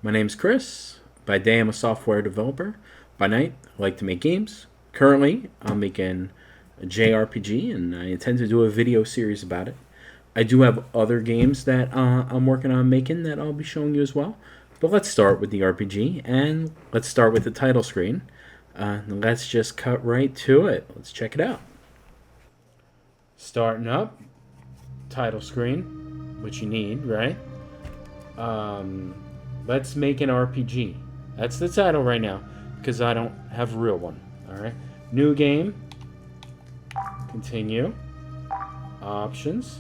My name's Chris. By day, I'm a software developer. By night, I like to make games. Currently, I'm making a JRPG, and I intend to do a video series about it. I do have other games that I'm working on making that I'll be showing you as well. But let's start with the RPG, and let's start with the title screen. Let's just cut right to it. Let's check it out. Starting up, title screen, which you need, right? Let's make an RPG. That's the title right now, because I don't have a real one. Alright. New game. Continue. Options.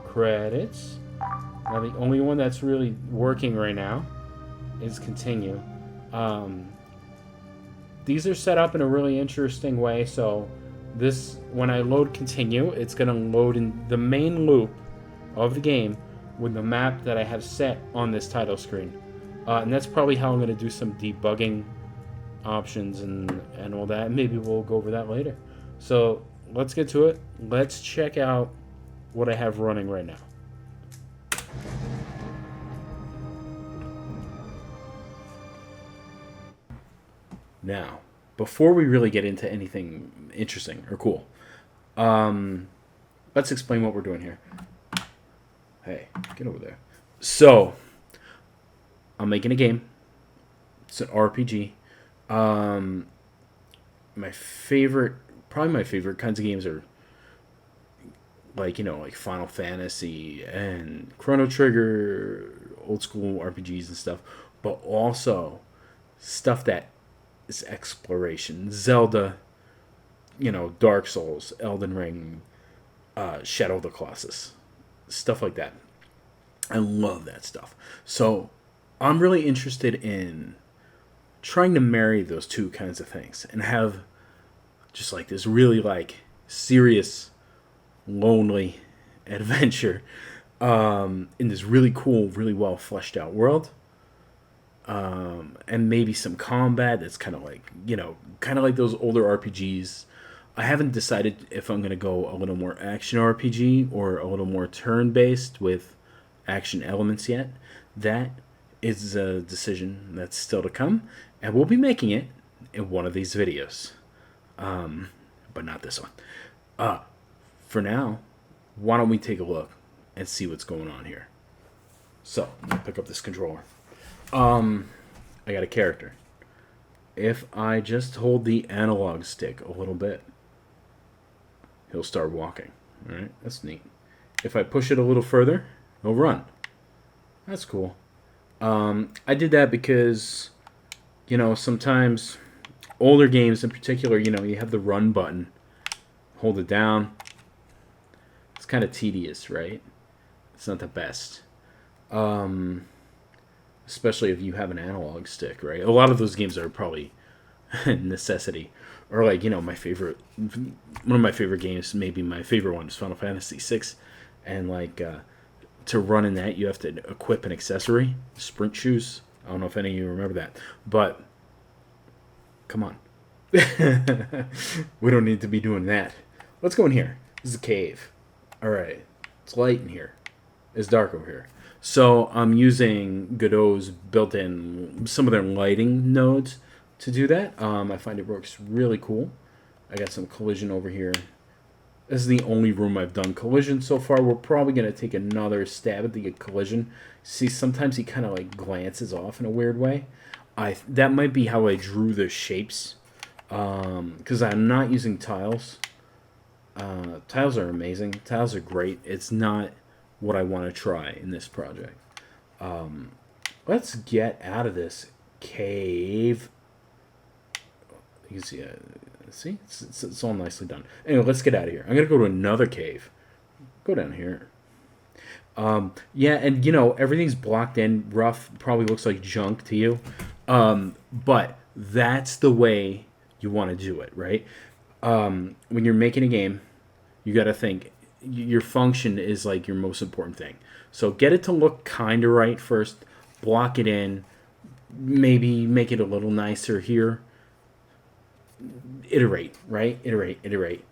Credits. Now the only one that's really working right now is continue. These are set up in a really interesting way, so this, when I load continue, it's going to load in the main loop of the game with the map that I have set on this title screen. And that's probably how I'm going to do some debugging options and all that. Maybe we'll go over that later. So let's get to it. Let's check out what I have running right now. Now, before we really get into anything interesting or cool, let's explain what we're doing here. Hey, get over there. So, I'm making a game. It's an RPG. Probably my favorite kinds of games are like Final Fantasy and Chrono Trigger, old school RPGs and stuff, but also stuff that is exploration. Zelda, Dark Souls, Elden Ring, Shadow of the Colossus, stuff like that. I love that stuff. So I'm really interested in trying to marry those two kinds of things and have just like this really serious, lonely adventure in this really cool, really well fleshed out world. And maybe some combat that's kind of like those older RPGs. I haven't decided if I'm going to go a little more action RPG or a little more turn-based with action elements yet. That is a decision that's still to come, and we'll be making it in one of these videos. But not this one. For now, why don't we take a look and see what's going on here. So, I'm going to pick up this controller. I got a character. If I just hold the analog stick a little bit, he'll start walking. Alright, that's neat. If I push it a little further, he'll run. That's cool. I did that because, sometimes older games in particular, you have the run button. Hold it down. It's kind of tedious, right? It's not the best. Especially if you have an analog stick, right? A lot of those games are probably necessity. Or one of my favorite games, maybe my favorite one is Final Fantasy VI. And to run in that, you have to equip an accessory, sprint shoes. I don't know if any of you remember that. But, come on. We don't need to be doing that. Let's go in here. This is a cave. Alright. It's light in here. It's dark over here. So I'm using Godot's built-in, some of their lighting nodes to do that. I find it works really cool. I got some collision over here. This is the only room I've done collision so far. We're probably going to take another stab at the collision. See, sometimes he kind of glances off in a weird way. That might be how I drew the shapes. Because I'm not using tiles. Tiles are amazing. Tiles are great. It's not what I want to try in this project. Let's get out of this cave. You can see, it's all nicely done. Anyway, let's get out of here. I'm gonna go to another cave. Go down here. Yeah, and everything's blocked in, rough. Probably looks like junk to you, but that's the way you want to do it, right? When you're making a game, you got to think your function is your most important thing. So get it to look kind of right first. Block it in. Maybe make it a little nicer here. Iterate, right? Iterate.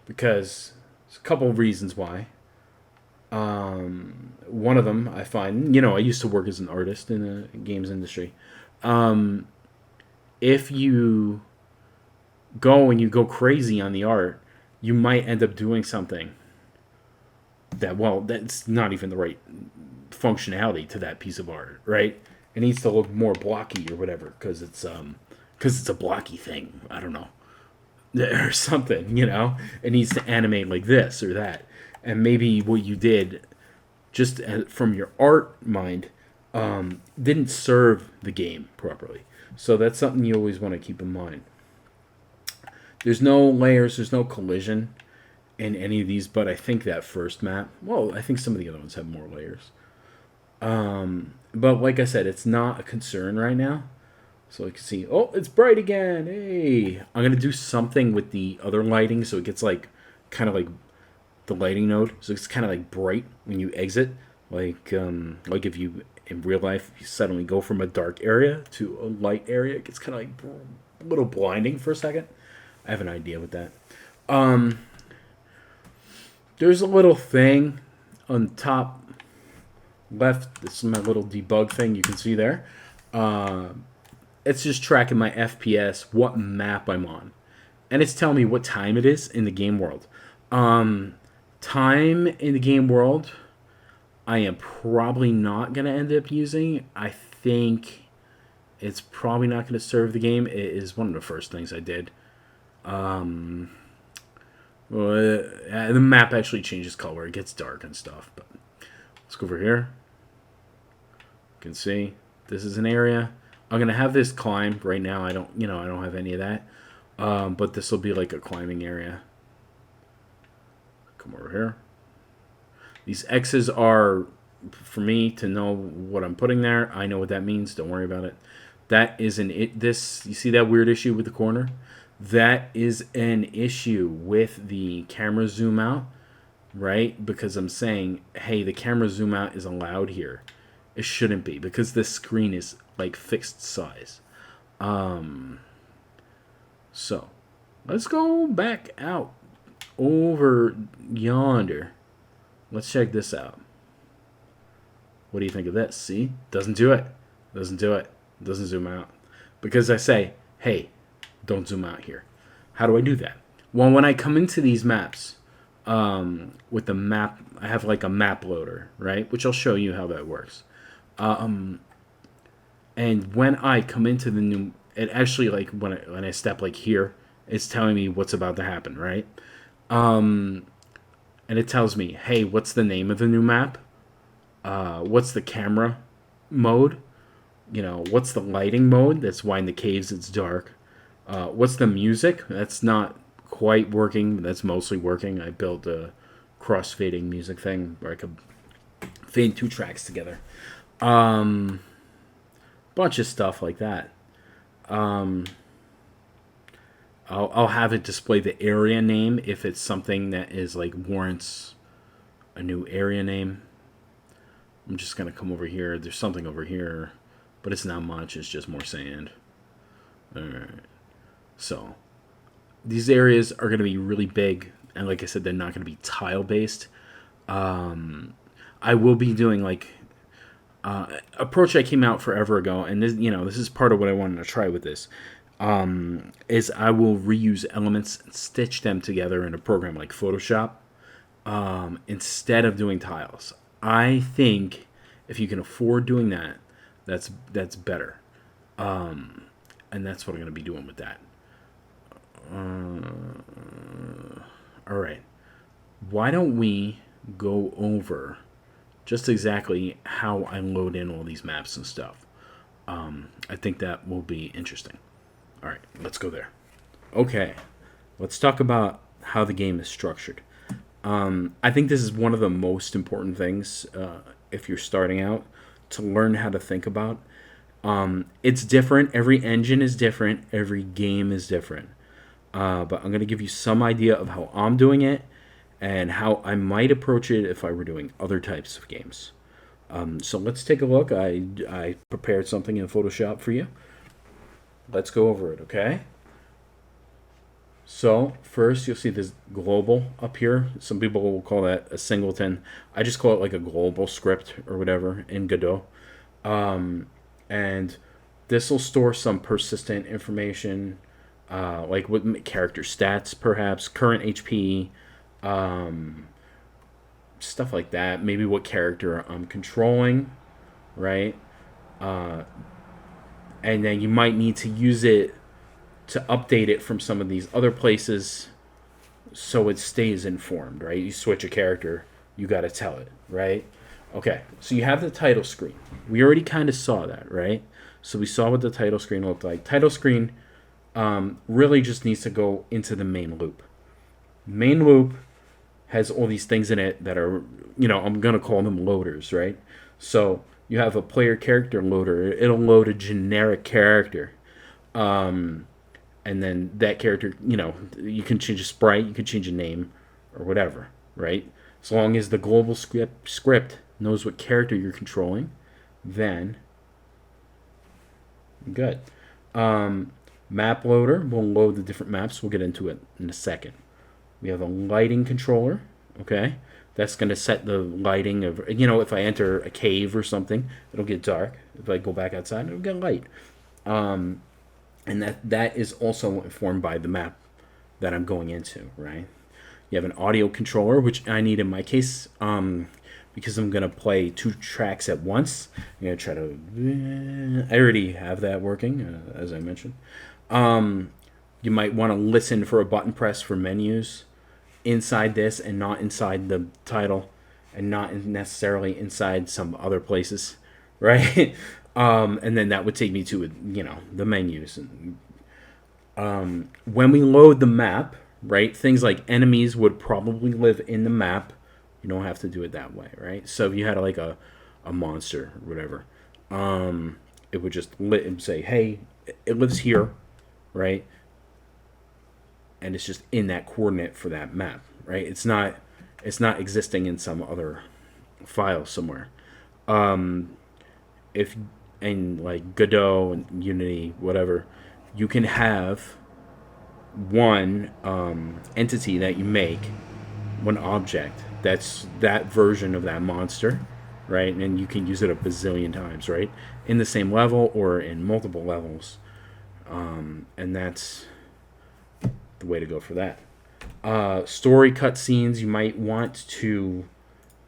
Because there's a couple of reasons why. One of them I find, I used to work as an artist in the games industry. If you go crazy on the art, you might end up doing something that's not even the right functionality to that piece of art, right? It needs to look more blocky or whatever because it's a blocky thing. I don't know, or something. It needs to animate like this or that, and maybe what you did just from your art mind didn't serve the game properly. So that's something you always want to keep in mind. There's no layers, there's no collision in any of these, but I think that first map, well, I think some of the other ones have more layers. But like I said, it's not a concern right now. So you can see, oh, it's bright again. Hey, I'm going to do something with the other lighting so it gets kind of like the lighting node. So it's kind of like bright when you exit. Like if you, in real life, you suddenly go from a dark area to a light area, it gets kind of like a little blinding for a second. I have an idea with that. There's a little thing on top left. This is my little debug thing you can see there. It's just tracking my FPS, what map I'm on. And it's telling me what time it is in the game world. Time in the game world, I am probably not going to end up using. I think it's probably not going to serve the game. It is one of the first things I did. The map actually changes color. It gets dark and stuff. But let's go over here. You can see this is an area. I'm gonna have this climb right now. I don't have any of that. But this will be like a climbing area. Come over here. These X's are for me to know what I'm putting there. I know what that means. Don't worry about it. That is this. You see that weird issue with the corner? That is an issue with the camera zoom out, right? Because I'm saying, hey, the camera zoom out is allowed here. It shouldn't be because this screen is like fixed size. So let's go back out over yonder. Let's check this out. What do you think of this? See? Doesn't do it. Doesn't do it. Doesn't zoom out. Because I say, hey, don't zoom out here. How do I do that? Well, when I come into these maps, with the map, I have like a map loader, right? Which I'll show you how that works. And when I come into the new, it actually like when I step like here, it's telling me what's about to happen, right? And it tells me, hey, what's the name of the new map? What's the camera mode? What's the lighting mode? That's why in the caves it's dark. What's the music? That's not quite working. That's mostly working. I built a cross-fading music thing where I could fade 2 tracks together. Bunch of stuff like that. I'll have it display the area name if it's something that is like warrants a new area name. I'm just gonna come over here. There's something over here, but it's not much. It's just more sand. All right. So these areas are going to be really big, and like I said, they're not going to be tile based. I will be doing like approach I came out forever ago, and this is part of what I wanted to try with this. Is I will reuse elements and stitch them together in a program like Photoshop instead of doing tiles. I think if you can afford doing that, that's better, and that's what I'm going to be doing with that. All right. Why don't we go over just exactly how I load in all these maps and stuff? I think that will be interesting. All right, let's go there. Okay, let's talk about how the game is structured. I think this is one of the most important things if you're starting out to learn how to think about. It's different. Every engine is different. Every game is different. But I'm going to give you some idea of how I'm doing it and how I might approach it if I were doing other types of games. So let's take a look. I prepared something in Photoshop for you. Let's go over it, okay? So first you'll see this global up here. Some people will call that a singleton. I just call it like a global script or whatever in Godot. And this will store some persistent information, like what character stats, perhaps current HP, stuff like that. Maybe what character I'm controlling, right? And then you might need to use it to update it from some of these other places so it stays informed, right? You switch a character, you got to tell it, right? Okay, so you have the title screen. We already kind of saw that, right? So we saw what the title screen looked like. Title screen really just needs to go into the main loop. Main loop has all these things in it that are, I'm going to call them loaders, right? So you have a player character loader. It'll load a generic character. And then that character, you can change a sprite, you can change a name, or whatever, right? As long as the global script knows what character you're controlling, then good. Map loader will load the different maps. We'll get into it in a second. We have a lighting controller, okay? That's going to set the lighting of, if I enter a cave or something, it'll get dark. If I go back outside, it'll get light. And that is also informed by the map that I'm going into, right? You have an audio controller, which I need in my case, because I'm going to play 2 tracks at once. I'm going to try to... I already have that working, as I mentioned. You might want to listen for a button press for menus inside this and not inside the title and not necessarily inside some other places, right? And then that would take me to, the menus. When we load the map, right, things like enemies would probably live in the map. You don't have to do it that way, right? So if you had like a monster or whatever, it would just say, hey, it lives here, right? And it's just in that coordinate for that map, right? It's not existing in some other file somewhere. If in like Godot and Unity, whatever, you can have one entity that you make, one object that's that version of that monster, right? And you can use it a bazillion times, right? In the same level or in multiple levels. And that's the way to go for that. Story cutscenes, you might want to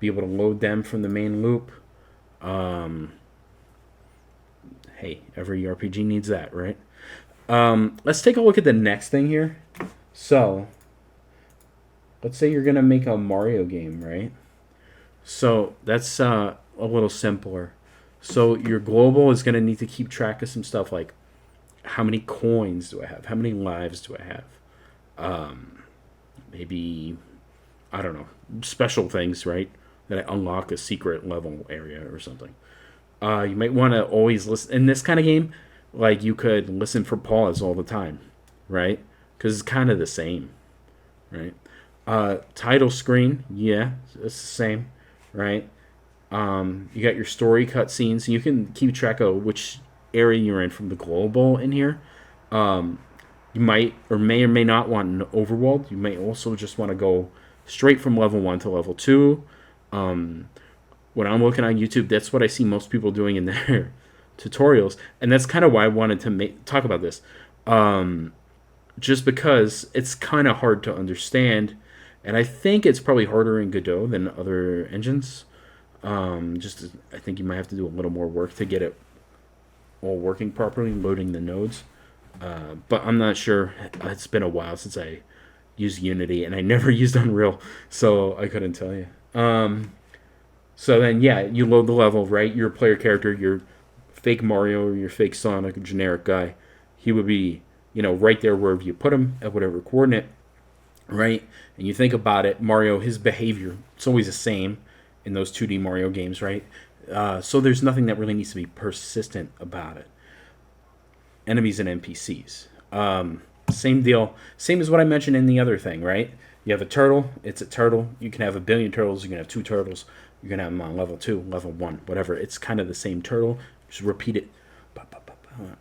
be able to load them from the main loop. Hey, every RPG needs that, right? Let's take a look at the next thing here. So, let's say you're going to make a Mario game, right? So, that's a little simpler. So, your global is going to need to keep track of some stuff like how many coins do I have? How many lives do I have? Maybe, I don't know, special things, right? That I unlock a secret level area or something. You might want to always listen. In this kind of game, like you could listen for pause all the time, right? Because it's kind of the same, right? Title screen, yeah, it's the same, right? You got your story cutscenes. You can keep track of which area you're in from the global in here. You might or may not want an overworld. You may also just want to go straight from level 1 to level 2. When I'm looking on YouTube, that's what I see most people doing in their tutorials. And that's kind of why I wanted to talk about this. Just because it's kind of hard to understand. And I think it's probably harder in Godot than other engines. I think you might have to do a little more work to get it all working properly, loading the nodes. But I'm not sure. It's been a while since I used Unity, and I never used Unreal, so I couldn't tell you. So then, yeah, you load the level, right? Your player character, your fake Mario or your fake Sonic, generic guy, he would be, right there wherever you put him at whatever coordinate, right? And you think about it, Mario, his behavior, it's always the same in those 2D Mario games, right? So there's nothing that really needs to be persistent about it. Enemies and NPCs. Same deal. Same as what I mentioned in the other thing, right? You have a turtle. It's a turtle. You can have a billion turtles. You can have 2 turtles. You can have them on level 2, level 1, whatever. It's kind of the same turtle. Just repeat it.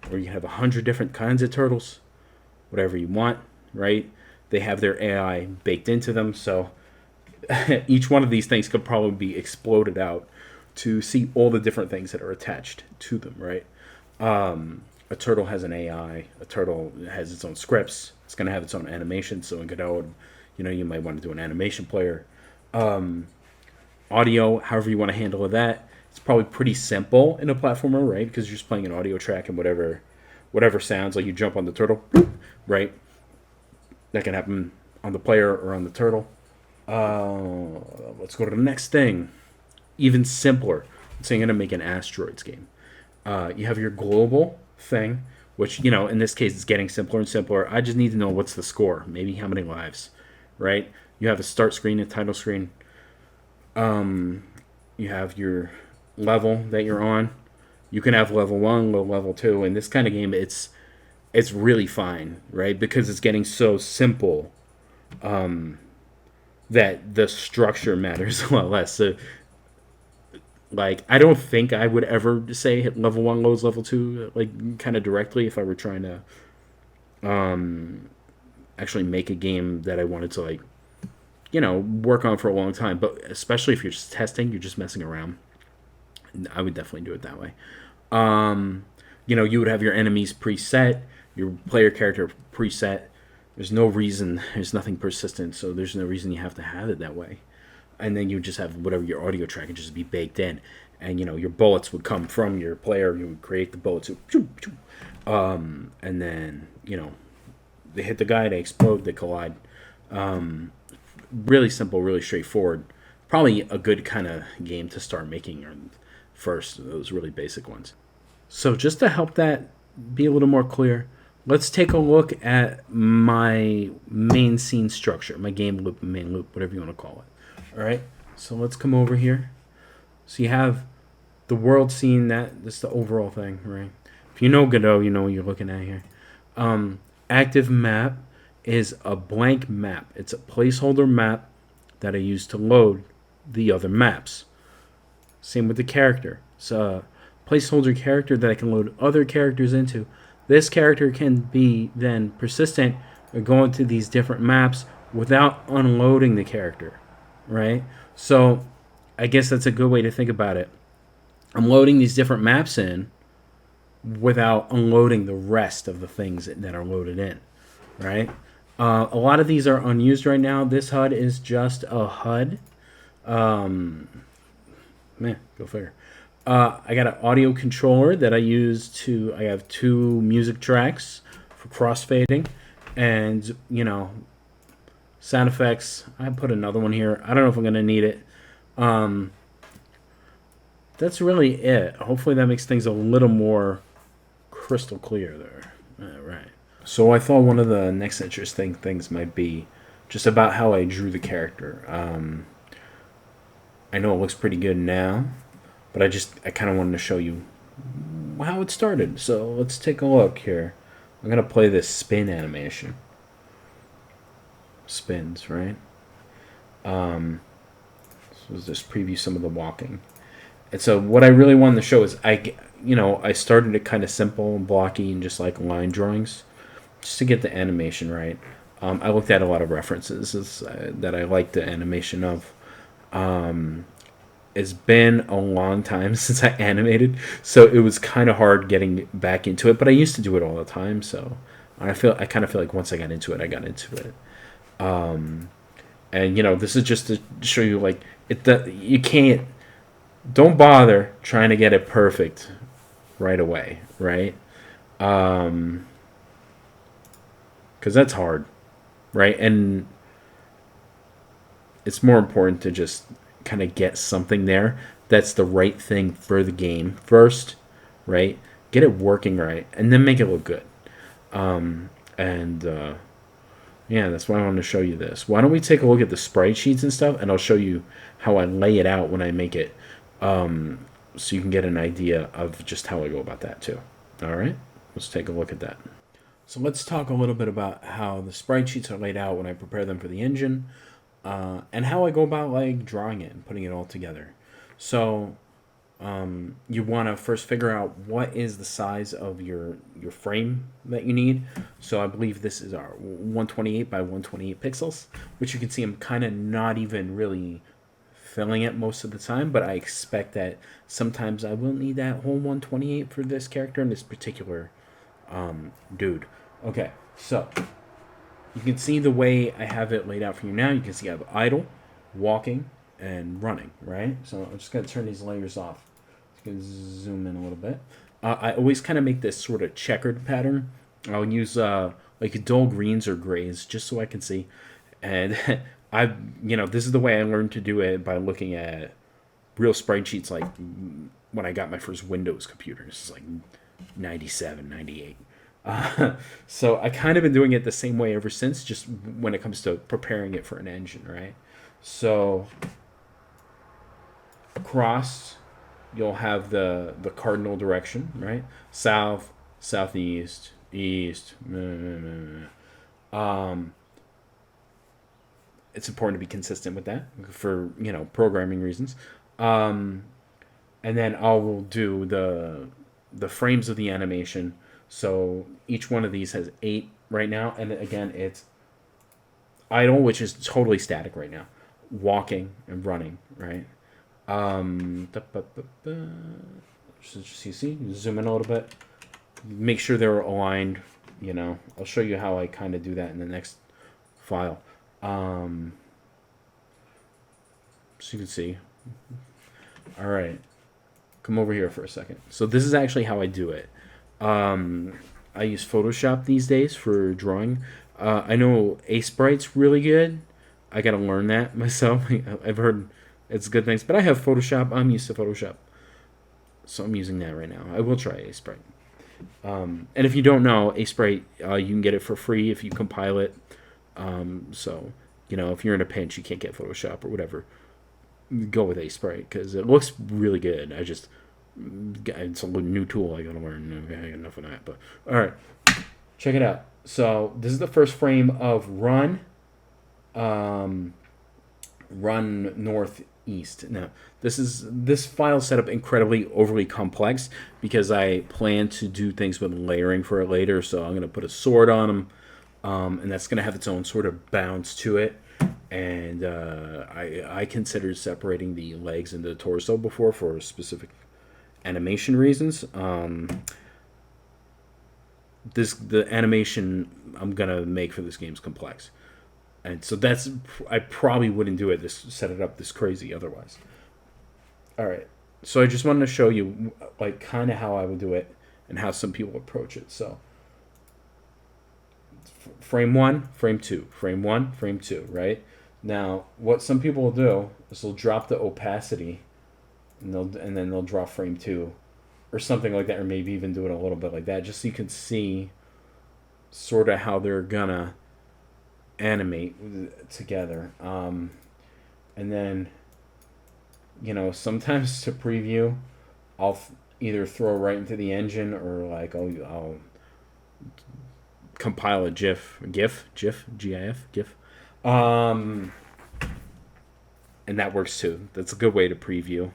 Or you can have 100 different kinds of turtles. Whatever you want, right? they have their AI baked into them. So each one of these things could probably be exploded out to see all the different things that are attached to them, right? A turtle has an AI. A turtle has its own scripts. It's going to have its own animation. So in Godot, you might want to do an animation player. Audio, however you want to handle that. It's probably pretty simple in a platformer, right? Because you're just playing an audio track and whatever sounds, like you jump on the turtle, right? That can happen on the player or on the turtle. Let's go to the next thing. Even simpler. Let's say I'm going to make an asteroids game. You have your global thing, which, in this case, is getting simpler and simpler. I just need to know what's the score, maybe how many lives, right? You have a start screen, a title screen. You have your level that you're on. You can have level 1, level 2. In this kind of game, it's really fine, right? Because it's getting so simple that the structure matters a lot less. So, I don't think I would ever say hit level 1 loads level 2, kind of directly if I were trying to actually make a game that I wanted to, work on for a long time. But especially if you're just testing, you're just messing around, I would definitely do it that way. You would have your enemies preset, your player character preset. There's nothing persistent, so there's no reason you have to have it that way. And then you just have whatever your audio track and just be baked in. And, your bullets would come from your player. You would create the bullets. And then, they hit the guy, they explode, they collide. Really simple, really straightforward. Probably a good kind of game to start making first, those really basic ones. So just to help that be a little more clear, let's take a look at my main scene structure, my game loop, main loop, whatever you want to call it. All right, so let's come over here. So you have the world scene, that's the overall thing, right? If you know Godot, you know what you're looking at here. Active map is a blank map. It's a placeholder map that I use to load the other maps. Same with the character. It's a placeholder character that I can load other characters into. This character can be then persistent or go into these different maps without unloading the character, right? So I guess that's a good way to think about it. I'm loading these different maps in without unloading the rest of the things that are loaded in, right? A lot of these are unused right now. This HUD is just a HUD. Man, go figure. I got an audio controller that I have 2 music tracks for crossfading, and sound effects. I put another one here. I don't know if I'm gonna need it. That's really it. Hopefully that makes things a little more crystal clear there. All right. So I thought one of the next interesting things might be just about how I drew the character. I know it looks pretty good now, but I kind of wanted to show you how it started. So let's take a look here. I'm going to play this spin animation. Spins, right? So let's just preview some of the walking. And so what I really wanted to show is I started it kind of simple and blocky and just like line drawings just to get the animation right. I looked at a lot of references that I like the animation of. It's been a long time since I animated, so it was kind of hard getting back into it, but I used to do it all the time, so I kind of feel like once I got into it, I got into it. And this is just to show you you can't, don't bother trying to get it perfect right away, right? Because that's hard, right? And it's more important to just kind of get something there that's the right thing for the game first, right? Get it working right, and then make it look good. Yeah, that's why I wanted to show you this. Why don't we take a look at the sprite sheets and stuff, and I'll show you how I lay it out when I make it, so you can get an idea of just how I go about that too. All right, let's take a look at that. So let's talk a little bit about how the sprite sheets are laid out when I prepare them for the engine, and how I go about drawing it and putting it all together. So you want to first figure out what is the size of your frame that you need. So I believe this is our 128 by 128 pixels, which you can see I'm kind of not even really filling it most of the time, but I expect that sometimes I will need that whole 128 for this character and this particular dude. Okay, so you can see the way I have it laid out for you now. You can see I have idle, walking, and running, right? So I'm just going to turn these layers off. Just going to zoom in a little bit. I always kind of make this sort of checkered pattern. I'll use like dull greens or grays just so I can see. And this is the way I learned to do it by looking at real sprite sheets like when I got my first Windows computer. This is like 97, 98. So I kind of been doing it the same way ever since, just when it comes to preparing it for an engine, right? So across, you'll have the cardinal direction, right? South, southeast, east. It's important to be consistent with that for programming reasons. And then I will do the frames of the animation. So each one of these has 8 right now, and again it's idle, which is totally static right now, walking and running, right? Just you see, zoom in a little bit, make sure they're aligned. I'll show you how I kind of do that in the next file. So you can see. All right, come over here for a second. So this is actually how I do it. I use Photoshop these days for drawing. I know Sprite's really good. I gotta learn that myself. I've heard it's good things, but I have Photoshop. I'm used to Photoshop, so I'm using that right now. I will try Sprite. And if you don't know Sprite, you can get it for free if you compile it. So if you're in a pinch, you can't get Photoshop or whatever, go with Sprite because it looks really good. It's a new tool I gotta learn. Okay, enough of that. But all right, check it out. So this is the first frame of run northeast. Now this file setup incredibly overly complex because I plan to do things with layering for it later. So I'm gonna put a sword on them, and that's gonna have its own sort of bounce to it. And I considered separating the legs and the torso before for specific animation reasons. The animation I'm gonna make for this game is complex, and so I probably wouldn't do it set it up this crazy otherwise. All right, so I just wanted to show you like kind of how I would do it and how some people approach it. So frame 1, frame 2, frame 1, frame 2, right? Now what some people will do is they'll drop the opacity and then they'll draw frame 2 or something like that, or maybe even do it a little bit like that, just so you can see sort of how they're gonna animate together. And then sometimes to preview, I'll either throw right into the engine or like I'll compile a GIF, and that works too. That's a good way to preview.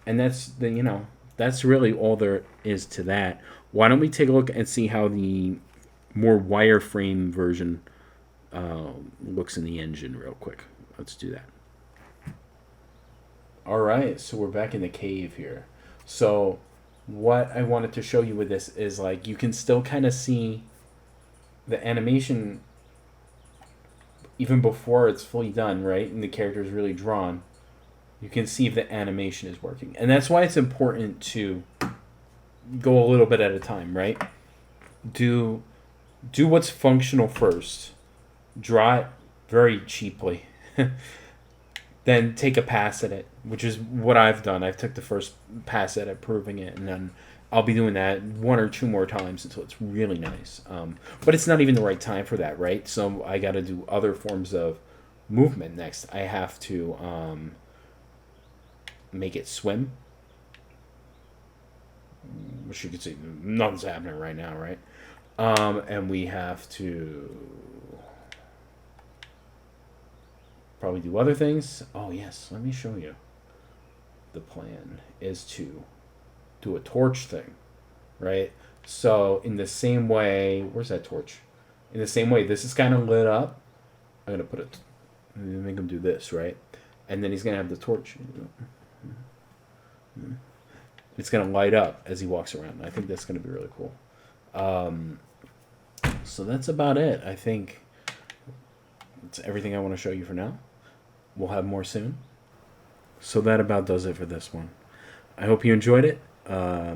And that's really all there is to that. Why don't we take a look and see how the more wireframe version looks in the engine real quick. Let's do that. All right, so we're back in the cave here. So what I wanted to show you with this is like you can still kind of see the animation even before it's fully done, right? And the character is really drawn. You can see if the animation is working. And that's why it's important to go a little bit at a time, right? Do what's functional first. Draw it very cheaply. Then take a pass at it, which is what I've done. I've took the first pass at it, proving it, and then I'll be doing that 1 or 2 more times until it's really nice. But it's not even the right time for that, right? So I got to do other forms of movement next. I have to make it swim, which you can see nothing's happening right now, right? And we have to probably do other things. Oh yes, let me show you. the plan is to do a torch thing, right? So in the same way, where's that torch? In the same way, this is kind of lit up. I'm gonna put it, make him do this, right? And then he's gonna have the torch. It's gonna light up as he walks around. I think that's gonna be really cool. So that's about it. I think it's everything I want to show you for now. We'll have more soon. So that about does it for this one. I hope you enjoyed it.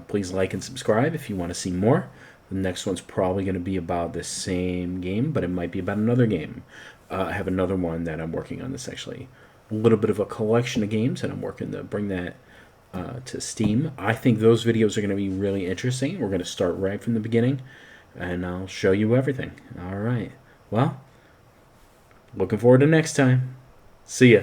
Please like and subscribe if you want to see more. The next one's probably going to be about the same game, but it might be about another game. I have another one that I'm working on that's actually a little bit of a collection of games, and I'm working to bring that to Steam. I think those videos are going to be really interesting. We're going to start right from the beginning, and I'll show you everything. All right. Well, looking forward to next time. See ya.